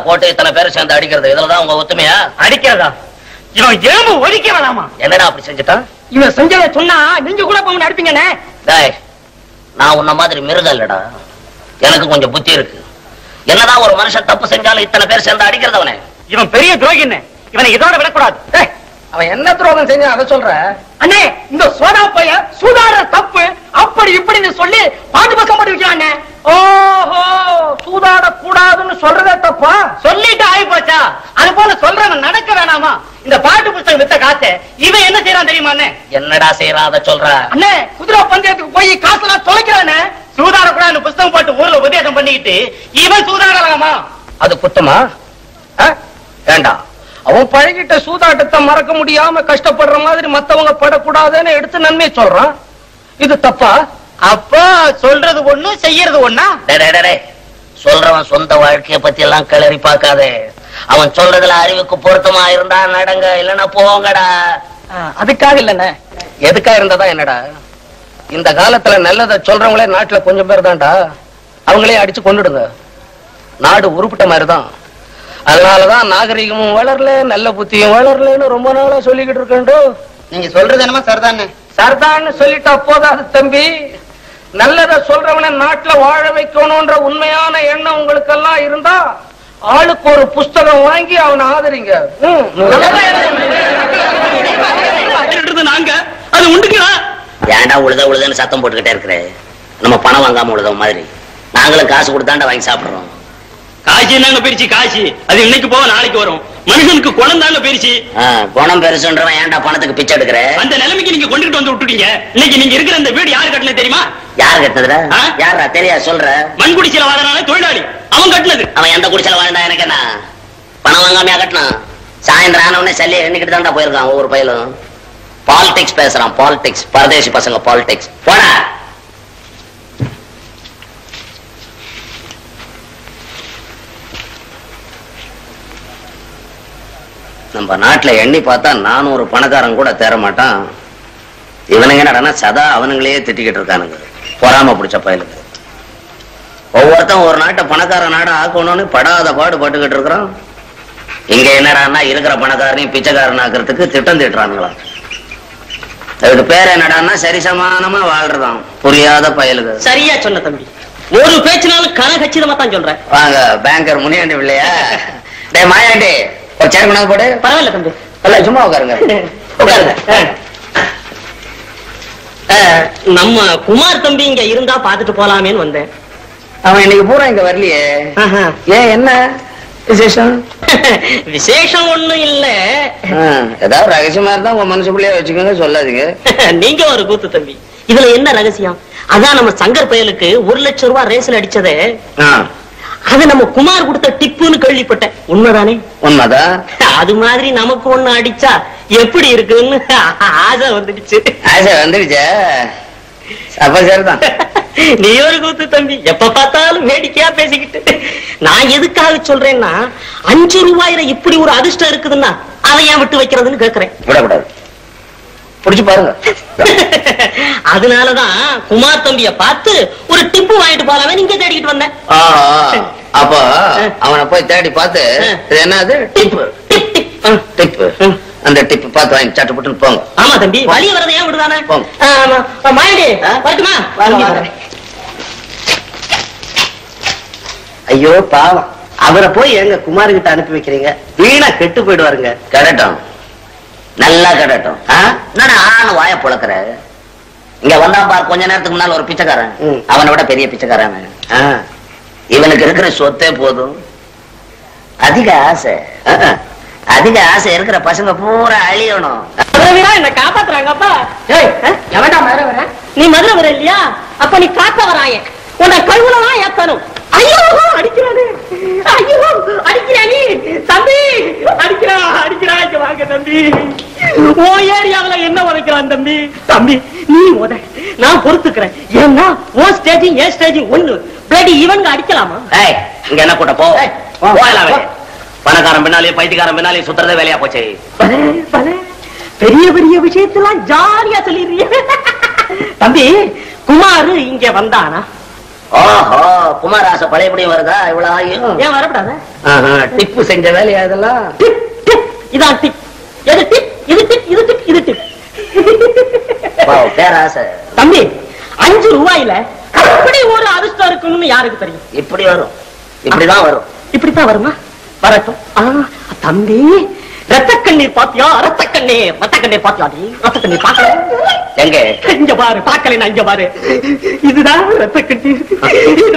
போட்டு இத்தனை பேரை சேர்ந்து அடிக்கிறது இதுலதான் உங்க ஒத்துமையா? அடிக்கிறதா? இவன் எலும்பு ஒலிக்க வேணாமா? என்னடா அப்படி செஞ்சுட்டான்? இவன் செஞ்சதை சொன்னா நீங்க கூட போங்க அடிப்பீங்கண்ணே. டேய், நான் உன்ன மாதிரி மிருகம் இல்லடா, எனக்கு கொஞ்சம் புத்தி இருக்கு. என்னதான் ஒரு மனுஷன் தப்பு செஞ்சாலும் இத்தனை பேர் சேர்ந்து அடிக்கிறது அவனே. இவன் பெரிய துரோகின்னு, இவனை இதோட விடக்கூடாது. அவன் என்ன துரோகம் செஞ்சா அதை சொல்ற? அண்ணே, இந்த சோதா பைய சூதாட தப்பு அப்படி இப்படின்னு சொல்லி பாட்டு பக்கம் போட்டு வைக்கிறானே. ஓஹோ, சூதாட கூடாதுன்னு சொல்றதே தப்பா? சொல்லிட்டு ஆகி போச்சா? அது போல சொல்றவன் நடக்க வேணாமா? இந்த பாட்டு புத்தகம் வித்த காசு இவன் என்ன செய்யறான் தெரியுமா அண்ணே? என்னடா செய்யறான் அதை சொல்ற? அண்ணே, குதிரை பந்தயத்துக்கு போய் காசெல்லாம் தொலைக்கிறானே. சூதாட கூடாதுன்னு புத்தகம் போட்டு ஊர்ல உபதேசம் பண்ணிக்கிட்டு இவன் சூதாடலாமா? அது குத்தமா? வேண்டாம். அவன் பழகிட்ட சூதாட்டத்தை மறக்க முடியாம கஷ்டப்படுற மாதிரி மத்தவங்க படக்கூடாதுன்னு எடுத்து நன்மை சொல்றான். இது தப்பா? அப்பா சொல்றது ஒண்ணு செய்யறது ஒண்ணா? சொல்றவன் சொந்த வாழ்க்கைய பத்தி எல்லாம் கிளறி பார்க்காதே. அவன் சொல்றதுல அறிவுக்கு பொருத்தமா இருந்தா நடங்க, இல்லன்னா போங்கடா. அதுக்காக இல்லண்ணே. எதுக்கா இருந்ததா என்னடா? இந்த காலத்துல நல்லத சொல்றவங்களே நாட்டுல கொஞ்சம் பேர் தான்டா. அவங்களே அடிச்சு கொண்டுடுங்க. நாடு உருப்பிட்ட மாதிரிதான். அதனாலதான் நாகரிகமும் வளரல, நல்ல புத்தியும் வளரலன்னு ரொம்ப நாளா சொல்லிக்கிட்டு இருக்கேன். நீங்க சொல்றது என்னமா சரிதானே? சர்தான்னு சொல்லிட்டா போதாது தம்பி. நல்லத சொல்றவன நாட்டுல வாழ வைக்கணும்ன்ற உண்மையான எண்ணம் உங்களுக்கு எல்லாம் இருந்தா ஆளுக்கு ஒரு புஸ்தகம் வாங்கி அவனை ஆதரிங்க. நாங்க அது உண்டுங்களா? ஏன்டா உழுதுன்னு சத்தம் போட்டுக்கிட்டே இருக்கிறேன்? நம்ம பணம் வாங்காம உழுத மாதிரி நாங்களும் காசு கொடுத்தாண்டா வாங்கி சாப்பிடுறோம். காசி என்னங்க பிரிச்சு காசி? அது இன்னைக்கு போக நாளைக்கு வரும். மனுஷனுக்கு குணம் தாங்க பிரிச்சு. குணம் பெருசுன்றவன் ஏன்டா பணத்துக்கு பிச்சை எடுக்கிற? அந்த நிலைமைக்கு நீங்க கொண்டுட்டு வந்து விட்டுட்டீங்க. இன்னைக்கு நீங்க இருக்கிற இந்த வீடு யாரு கட்டினது தெரியுமா? யார் கட்டினதுடா? யாரா தெரியாது சொல்ற? மண் குடிச்சல வாழனால தொழிலாளி அவன் கட்டினது. அவன் எந்த குடிச்சல வாழ்ந்தா எனக்கு என்ன? பணம் வாங்காமையா கட்டினான்? சாயந்தரம் ஆன உடனே சல்லி எண்ணிக்கிட்டு தான்டா போயிருக்கான் ஒவ்வொரு பயிலும். பாலிடிக்ஸ் பேசுறான், பாலிடிக்ஸ். பரதேசி பசங்க பாலிடிக்ஸ். போடா. நம்ம நாட்டுல எண்ணி பார்த்தா 400 பணக்காரன் கூட தேர மாட்டான். இவனுங்க என்னடா சதா அவனுங்களே திட்டிக்கிட்டு இருக்கானுங்க. பொறாம பிடிச்ச பயலுக்கு. ஒவ்வொருத்தன் ஒரு நாட்டை பணக்கார நாடா ஆக்கணும்னு படாத பாடு பட்டுக்கிட்டு இருக்கிறான். இங்க என்னடான்னா இருக்கிற பணக்காரனையும் பிச்சைக்காரன் ஆக்குறதுக்கு திட்டம் திட்டுறானுங்களா. அதுக்கு பேர் என்னடான்னா சரிசமானமா வாழ்றதான் புரியாத பயலுக்கு. சரியா சொன்ன தம்பி. ஒரு பேச்சுனாலும் கனகச்சிதமா தான் சொல்றேன். வாங்க பேங்கர் முனியாண்டி இல்லையா? டே மாயாண்டி, ஒரு சேர் கொண்டாந்து போடு. பரவாயில்ல தம்பி. இல்ல சும்மா உட்காருங்க. உட்காருங்க. நம்ம குமார் தம்பி இங்க இருந்தா பாத்துட்டு போலாமேன்னு வந்தேன். அவன் இன்னைக்கு பூரா இங்க வரலையே. ஏன், என்ன விசேஷம்? விசேஷம் ஒண்ணும் இல்ல. ஏதாவது ரகசியமா இருந்தா உங்க மனசு பிள்ளைய வச்சுக்கோங்க, சொல்லாதீங்க. நீங்க ஒரு கூத்து தம்பி. இதுல என்ன ரகசியம்? அதான் நம்ம சங்கர் பயலுக்கு 1 லட்சம் ரூபாய் ரேஸ்ல அடிச்சதே. அது நம்ம குமார் கொடுத்த டிப்புன்னு கேள்விப்பட்டேன். உண்மைதானே? உண்மைதான். அது மாதிரி நமக்கு ஒண்ணு அடிச்சா எப்படி இருக்குன்னு ஆசை வந்துடுச்சு. ஆசை வந்துடுச்சா? அப்ப சரிதான். நீ ஒரு கூத்து தம்பி. எப்ப பார்த்தாலும் வேடிக்கையா பேசிக்கிட்டு. நான் எதுக்காக சொல்றேன்னா 5 ரூபாயில இப்படி ஒரு அதிர்ஷ்டம் இருக்குதுன்னா அதை ஏன் விட்டு வைக்கிறதுன்னு கேக்குறேன். விடக்கூடாது, புடிச்சு பாருங்க. அதனாலதான் குமார் தம்பிய பார்த்து ஒரு டிப்பு வாங்கிட்டு போலாமே நீங்க தேடிக்கிட்டு வந்தேன். அப்ப அவனை போய் தேடி பார்த்து என்னது டிப்பு டிப்பு அந்த டிப்பு பார்த்து வாங்கி சட்டு புட்டுன்னு போங்க. ஆமா தம்பி, வழி வரதை ஏன் விடுதானே? மாயண்டி வரட்டுமா? ஐயோ பாவம், அவரை போய் எங்க குமார் கிட்ட அனுப்பி வைக்கிறீங்க? வீணா கெட்டு போயிடுவாருங்க. கடட்டும், நல்லா கடட்டும். ஆன வாய புழக்கிற. இங்க வந்தா பார், கொஞ்ச நேரத்துக்கு முன்னால ஒரு பிச்சைக்காரன், அவனை விட பெரிய பிச்சைக்காரன். இவனுக்கு இருக்கிற சொத்தே போதும். அதிக ஆசை, அதிக ஆசை இருக்கிற பசங்க பூரா அழியணும். என்ன காப்பாத்துறாங்கப்பா. நீ மதுரை வர இல்லையா? அப்ப நீ காக்க வராய உன்னை கழுவுலதான் ஏத்தணும். ஐயோ அடிக்கிறானே, ஐயோ அடிக்கிறானே தம்பி, அடிக்கிறா வாங்க தம்பி. ஓ ஏரியாவில என்ன உதைக்கிறான் தம்பி? தம்பி நீ உத, நான் பொறுத்துக்கிறேன். ஏன்னா ஓ ஸ்டேஜிங் ஏ ஸ்டேஜிங் ஒண்ணு. பிளடி இவங்க அடிக்கலாமா? இங்க என்ன கூட்ட போ. பணக்காரன் பின்னாலே பைத்தியக்காரன் பின்னாலே சுத்துறதே வேலையா போச்சு. பெரிய பெரிய விஷயத்தெல்லாம் ஜாலியா சொல்லிடுறீங்க தம்பி. குமாரு இங்க வந்தானா? ஓஹோ, குமாராச பழையபடியும் வருதா? இவ்வளவு ஆகியும் ஏன் வரப்படாத? டிப்பு செஞ்ச வேலையா இதெல்லாம்? டிப் டிப், இதான் டிப். எது டிப்? இது டிப், இது டிப், இது டிப். பேராசை. தம்பி, 5 ரூபாயில அப்படி ஒரு அதிர்ஷ்டம் இருக்குன்னு யாருக்கு தெரியும்? இப்படி வரும், இப்படிதான் வரும். இப்படித்தான் வருமா? வரட்டும். தம்பி, ரத்த கண்ணீர் பாத்தியா? ரத்த கண்ணீர், ரத்த கண்ணீர் பாத்தியா? ரத்த கண்ணீர் பாக்கல? எங்க? இங்க பாரு, பாக்கல, இங்க பாரு. இதுதான் ரத்த கண்ணீர்.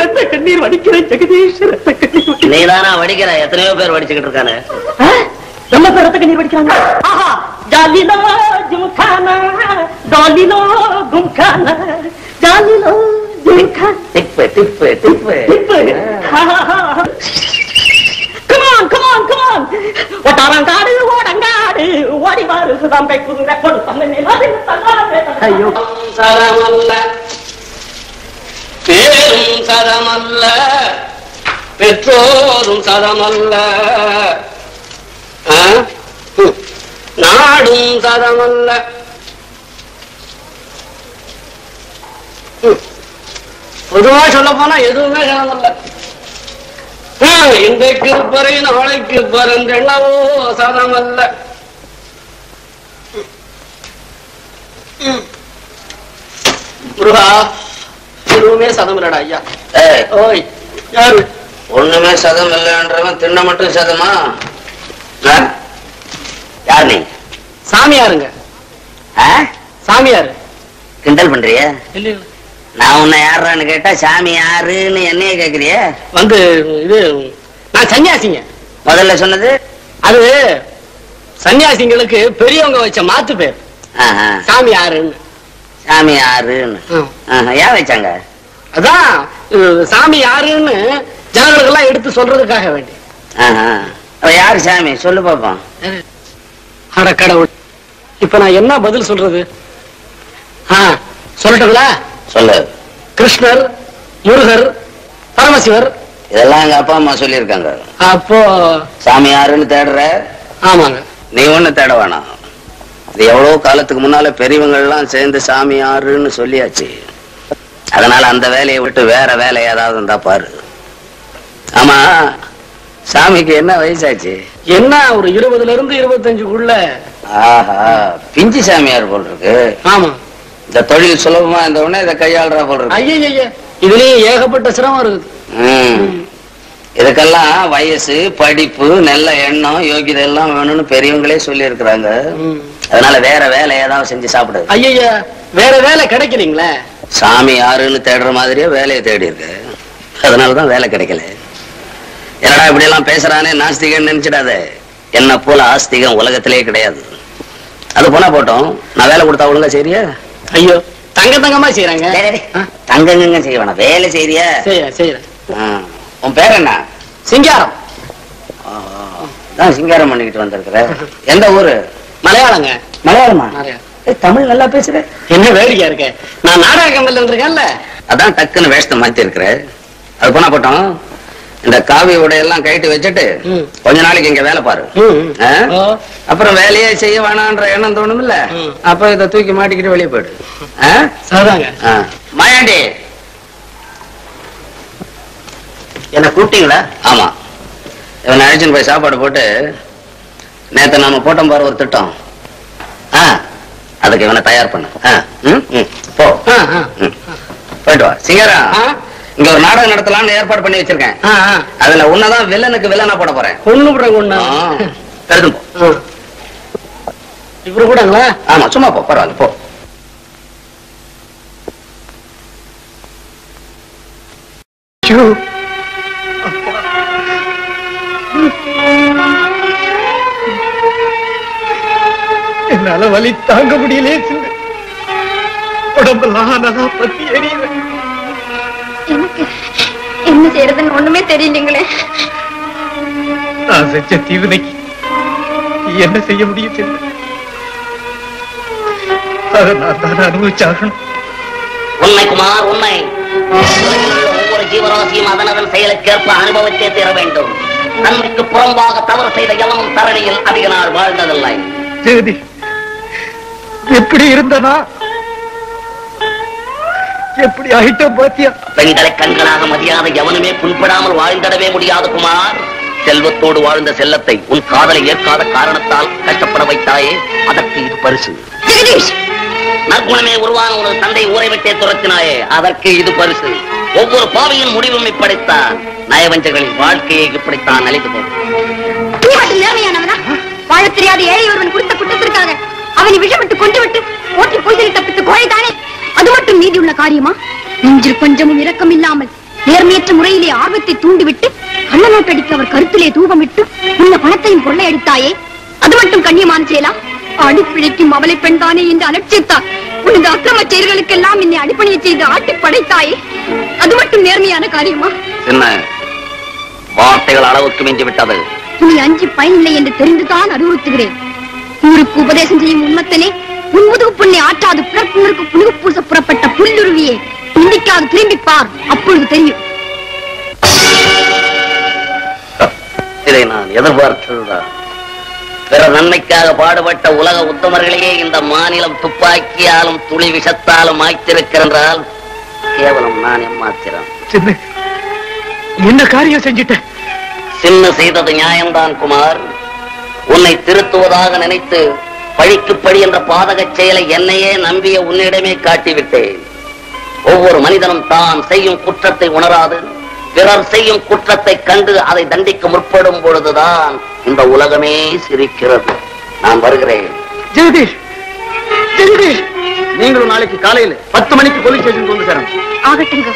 ரத்த கண்ணீர் வடிக்கிற ஜெகதீஷ், ரத்த கண்ணீர். நீதானா வடிக்கிற? எத்தனையோ பேர் வடிச்சுக்கிட்டு இருக்கானு. நம்ம பேர் ரத்த கண்ணீர் வடிக்கிறாங்க. ஆஹா, ஜாலிலோ ஜும்கானா, டாலிலோ கும்கானா, ஜாலிலோ ஜும்கானா. டிப்பு டிப்பு டிப்பு டிப்பு. Come on, come on, come on. ஒட்டாரங்காடு ஓடங்காடு ஓடி வாரு சுதம்பை குதிரை கொடு ஐயோ, சரமல்ல பேரும் சரமல்ல, பெற்றோரும் சரமல்ல, நாடும் சரமல்ல. பொதுவா சொல்ல போனா எதுவுமே சரமல்ல. இன்றைக்கு இருப்பறை நாளைக்கு பரந்தெண்ணவோ சதமல்ல. முருகா, எதுவுமே சதம் இல்லடா ஐயா. ஓய், யாரு? ஒண்ணுமே சதம் இல்லைன்றவன் தின்ன மட்டும் சதமா? யார் நீ? சாமியாருங்க. சாமியாரு. கிண்டல் பண்றிய? இல்ல, நான் உன்னை யாருன்னு கேட்டா சாமி யாருன்னு என்னைய கேக்குறிய? வந்து இது நான் சன்னியாசிங்க. முதல்ல சொன்னது அது சன்னியாசிங்களுக்கு பெரியவங்க வச்ச மாத்து பேர். சாமி யாருன்னு. சாமி யாருன்னு ஏன் வச்சாங்க? அதான் சாமி யாருன்னு ஜனங்களுக்கு எல்லாம் எடுத்து சொல்றதுக்காக வேண்டி. யாரு சாமி சொல்லு பாப்போம். அட கடவுள், இப்ப நான் என்ன பதில் சொல்றது? சொல்லட்டுங்களா? சொல்லு. கிருஷ்ணர், முருகர், பரமசிவர், இதெல்லாம் எங்க அப்பா அம்மா சொல்லியிருக்காங்க. அப்போ சாமி யாருன்னு தேடுற? ஆமாங்க. நீ ஒண்ணு தேட வேணாம். இது எவ்வளவு காலத்துக்கு முன்னால பெரியவங்க எல்லாம் சேர்ந்து சாமி யாருன்னு சொல்லியாச்சு. அதனால அந்த வேலையை விட்டு வேற வேலை ஏதாவது இருந்தா பாரு. ஆமா, சாமிக்கு என்ன வயசாச்சு? என்ன ஒரு 20ல இருந்து 25க்குள்ள. ஆஹா, பிஞ்சு சாமியார் போல் இருக்கு. ஆமா, இந்த தொழில் சுலபமா இருந்த உடனே இதை கையாளுறா போல் இருக்கு. ஐயா, இதுலயும் ஏகப்பட்ட சிரமம் இருக்குது. இதுக்கெல்லாம் வயசு, படிப்பு, நல்ல எண்ணம், யோகிதை எல்லாம் வேணும்னு பெரியவங்களே சொல்லி இருக்கிறாங்க. அதனால வேற வேலை ஏதாவது செஞ்சு சாப்பிடு. ஐயா, வேற வேலை கிடைக்கிறீங்களா? சாமி யாருன்னு தேடுற மாதிரியே வேலையை தேடி இருக்கு. அதனாலதான் வேலை கிடைக்கல. என்னடா இப்படி எல்லாம் பேசுறானே நாஸ்திகன்னு நினைச்சிடாத. என்ன போல ஆஸ்திகம் உலகத்திலே கிடையாது. அது போனா போட்டோம், நான் வேலை கொடுத்தா ஒழுங்கா சரியா? ஐயோ, தங்கமா செய்யறாங்க. தங்கங்க செய்ய வேணாம், வேலை செய்யறியா? செய்யறேன். உன் பேர் என்ன? சிங்காரம். சிங்காரம் பண்ணிக்கிட்டு வந்திருக்கிற. எந்த ஊரு? மலையாளங்க. மலையாளமா? தமிழ் நல்லா பேசுற. என்ன வேடிக்கையா இருக்க? நான் நாடக கம்பெனில இருக்கேன்ல, அதான் டக்குன்னு வேஷத்தை மாத்தி இருக்கிற. அது போனா போட்டோம், இந்த காவி உடையெல்லாம் கைட்டு வச்சுட்டு கொஞ்ச நாளைக்கு இங்க வேலை பாரு. அப்புறம் வேலையே செய்ய வேணான்ற எண்ணம் தோணும் இல்ல, அப்ப இதை தூக்கி மாட்டிக்கிட்டு வெளியே போயிடு. மாயாண்டி, என்ன கூப்பிட்டீங்களா? ஆமா, இவனை அழைச்சின்னு போய் சாப்பாடு போட்டு, நேத்து நாம போட்டோம் பாரு ஒரு திட்டம், அதுக்கு இவனை தயார் பண்ண. போ, போயிட்டு வா. சிங்காரம், இங்க ஒரு நாடகம் நடத்தலாம்னு ஏற்பாடு பண்ணி வச்சிருக்கேன். அதுல உன்னதான் வில்லனுக்கு வில்லனா போட போறேன். இவரு கூடங்களா? ஆமா, சும்மா போ, பரவாயில்ல போ. என்னால வலி தாங்க முடியலே. உடம்பெல்லாம் பத்தி எரியுது. எனக்கு என்ன செய்யறதுன்னு ஒண்ணுமே தெரியலீங்களே. நான் செஞ்ச தீவினைக்கு என்ன செய்ய முடியும்? அதை நான் தான் அனுபவிச்சாகணும். உண்மை குமார், உண்மை. ஒவ்வொரு ஜீவராசியும் அதனதன் செயலுக்கேற்ப அனுபவத்தே தீர வேண்டும். நன்மைக்கு புறம்பாக தவறு செய்த எவனும் தரணியில் அதிக நாள் வாழ்ந்ததில்லை. எப்படி இருந்தனா எப்படி ஆயிட்டோம் பாத்தியா? பெண்களை கண்களாக மதியாத எவனுமே புண்படாமல் வாழ்ந்திடவே முடியாது குமார். செல்வத்தோடு வாழ்ந்த செல்லத்தை உன் காதலை ஏற்காத காரணத்தால் கஷ்டப்பட வைத்தாயே, அதற்கு இது பரிசு. நற்குணமே உருவான ஒரு தந்தை ஊரை விட்டே துரத்தினாயே, அதற்கு இது பரிசு. ஒவ்வொரு பாவியின் முடிவும் இப்படித்தான். நயவஞ்சகளின் வாழ்க்கையை இப்படித்தான் அழித்து போகும். நேர்மையானவனா? வாழ தெரியாத ஏழை ஒருவன் கொடுத்த குற்றத்திற்காக அவனை விஷமிட்டு கொண்டு விட்டு ஓட்டி பொய்தலை தப்பித்து கோழைதானே? அது மட்டும் நீதி உள்ள காரியமா? நெஞ்சில் கொஞ்சமும் இரக்கம் இல்லாமல் நேர்மையற்ற முறையிலே ஆர்வத்தை தூண்டிவிட்டு கள்ள நோட்டடிக்க அவர் கருத்திலே தூபமிட்டு உள்ள பணத்தையும் கொள்ளையடித்தாயே, அது மட்டும் கண்ணியமான செயலா? அடிப்பிழைக்கும் அவளை பெண்தானே என்று அலட்சியத்தால் உனது அக்கிரம செயல்களுக்கெல்லாம் என்னை அடிப்பணியை செய்து ஆட்டி படைத்தாயே, அது மட்டும் நேர்மையான காரியமா? என்ன வார்த்தைகள் அளவுக்கு மிஞ்சி விட்டது. நீ அஞ்சி பயனில்லை என்று தெரிந்துதான் அறிவுறுத்துகிறேன். ஊருக்கு உபதேசம் செய்யும் உண்மத்தனே, உன் முதுகு புண்ணை ஆற்றாது பிறப்புணருக்கு புழுகு பூச புறப்பட்ட புல்லுருவியே, நிந்திக்காது திரும்பிப்பார், அப்பொழுது தெரியும். இதை நான் எதிர்பார்த்ததுதான். பிற நன்மைக்காக பாடுபட்ட உலக உத்தமர்களையே இந்த மாநிலம் துப்பாக்கியாலும் துளி விஷத்தாலும் ஆய்த்திருக்கிறால் கேவலம் நான் எம்மாத்திரம். சின்ன என்ன காரியம் செஞ்சிட்ட? சின்ன செய்தது நியாயம்தான் குமார். உன்னை திருத்துவதாக நினைத்து பழிக்கு பழி என்ற பாதக செயலை என்னையே நம்பிய உன்னிடமே காட்டிவிட்டேன். ஒவ்வொரு மனிதனும் தான் செய்யும் குற்றத்தை உணராது பிறர் செய்யும் குற்றத்தை கண்டு அதை தண்டிக்க முற்படும் பொழுதுதான் இந்த உலகமே சிரிக்கிறது. நான் வருகிறேன். ஜெகதீஷ், ஜெகதீஷ், நீங்களும் நாளைக்கு காலையில 10 மணிக்கு போலீஸ் ஸ்டேஷன் கொண்டு சேரணும். ஆகட்டுங்க.